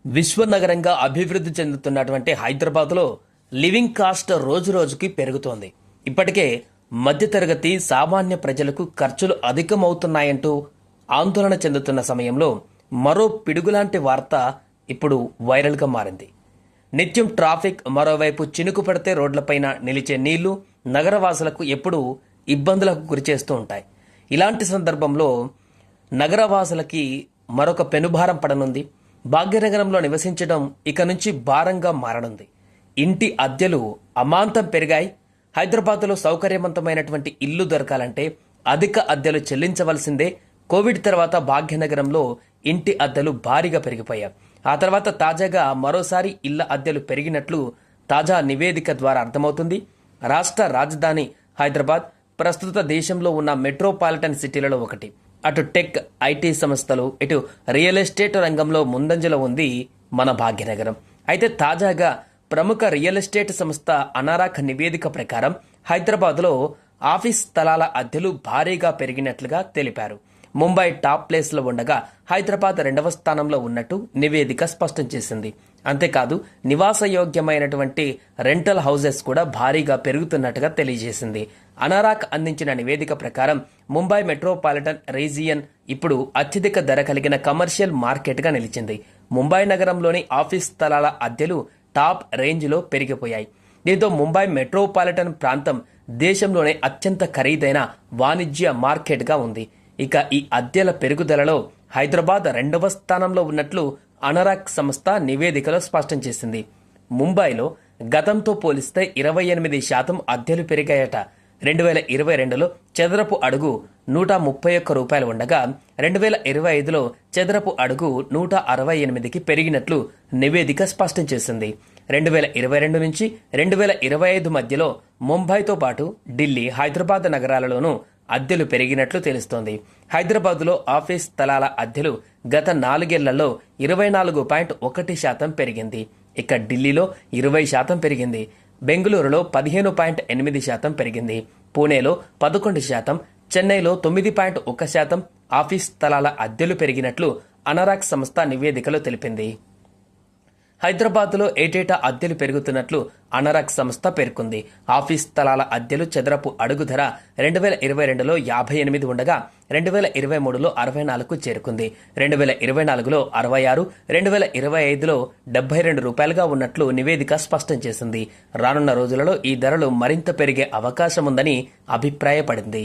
విశ్వనగరంగా అభివృద్ధి చెందుతున్నటువంటి హైదరాబాద్లో living cost రోజురోజుకి పెరుగుతోంది. ఇప్పటికే మధ్యతరగతి సామాన్య ప్రజలకు ఖర్చులు అధికమవుతున్నాయంటూ ఆందోళన చెందుతున్న సమయంలో మరో పిడుగులాంటి వార్త ఇప్పుడు వైరల్గా మారింది. నిత్యం ట్రాఫిక్, మరోవైపు చినుకు పడితే రోడ్లపైన నిలిచే నీళ్లు నగరవాసులకు ఎప్పుడూ ఇబ్బందులకు గురిచేస్తూ ఉంటాయి. ఇలాంటి సందర్భంలో నగరవాసులకి మరొక పెనుభారం పడనుంది. భాగ్యనగరంలో నివసించడం ఇక నుంచి భారంగా మారనుంది. ఇంటి అద్దెలు అమాంతం పెరిగాయి. హైదరాబాద్లో సౌకర్యవంతమైనటువంటి ఇల్లు దొరకాలంటే అధిక అద్దెలు చెల్లించవలసిందే. కోవిడ్ తర్వాత భాగ్యనగరంలో ఇంటి అద్దెలు భారీగా పెరిగిపోయాయి. ఆ తర్వాత తాజాగా మరోసారి ఇళ్ల అద్దెలు పెరిగినట్లు తాజా నివేదిక ద్వారా అర్థమవుతుంది. రాష్ట్ర రాజధాని హైదరాబాద్ ప్రస్తుత దేశంలో ఉన్న మెట్రోపాలిటన్ సిటీలలో ఒకటి. అటు టెక్, ఐటీ సంస్థలు, ఇటు రియల్ ఎస్టేట్ రంగంలో ముందంజలో ఉంది మన భాగ్యనగరం. అయితే తాజాగా ప్రముఖ రియల్ ఎస్టేట్ సంస్థ అనారాక్ నివేదిక ప్రకారం హైదరాబాద్లో ఆఫీస్ స్థలాల అద్దెలు భారీగా పెరిగినట్లుగా తెలిపారు. ముంబై టాప్ ప్లేస్లో ఉండగా హైదరాబాద్ 2వ స్థానంలో ఉన్నట్టు నివేదిక స్పష్టం చేసింది. అంతేకాదు నివాసయోగ్యమైనటువంటి రెంటల్ హౌసెస్ కూడా భారీగా పెరుగుతున్నట్టుగా తెలియజేసింది. అనారాక్ అందించిన నివేదిక ప్రకారం ముంబై మెట్రోపాలిటన్ రీజియన్ ఇప్పుడు అత్యధిక ధర కలిగిన కమర్షియల్ మార్కెట్గా నిలిచింది. ముంబై నగరంలోని ఆఫీస్ స్థలాల అద్దెలు టాప్ రేంజ్లో పెరిగిపోయాయి. దీంతో ముంబై మెట్రోపాలిటన్ ప్రాంతం దేశంలోనే అత్యంత ఖరీదైన వాణిజ్య మార్కెట్గా ఉంది. ఇక ఈ అద్దెల పెరుగుదలలో హైదరాబాద్ 2వ స్థానంలో ఉన్నట్లు అనారాక్ సంస్థ నివేదికలో స్పష్టం చేసింది. ముంబైలో గతంతో పోలిస్తే 28% అద్దెలు పెరిగాయట. 2022లో చదరపు అడుగు ₹131 ఉండగా 2025లో చదరపు అడుగు 168కి పెరిగినట్లు నివేదిక స్పష్టం చేసింది. 2022 నుంచి 2025 మధ్యలో ముంబైతో పాటు ఢిల్లీ, హైదరాబాద్ నగరాలలోనూ అద్దెలు పెరిగినట్లు తెలుస్తోంది. హైదరాబాద్లో ఆఫీస్ స్థలాల అద్దెలు గత 4 ఏళ్లలో 24.1% పెరిగింది. ఇక ఢిల్లీలో 20% పెరిగింది. బెంగళూరులో 15.8% పెరిగింది. పూణేలో 11%, చెన్నైలో 9.1% ఆఫీస్ స్థలాల అద్దెలు పెరిగినట్లు అనారాక్ సంస్థ నివేదికలో తెలిపింది. హైదరాబాద్లో ఏటేటా అద్దెలు పెరుగుతున్నట్లు అనారాక్ సంస్థ పేర్కొంది. ఆఫీస్ స్థలాల అద్దెలు చదరపు అడుగు ధర 2022లో 58 ఉండగా 2023లో 64కు చేరుకుంది. 2024లో 66, 2025లో ₹72గా ఉన్నట్లు నివేదిక స్పష్టం చేసింది. రానున్న రోజులలో ఈ ధరలు మరింత పెరిగే అవకాశం ఉందని అభిప్రాయపడింది.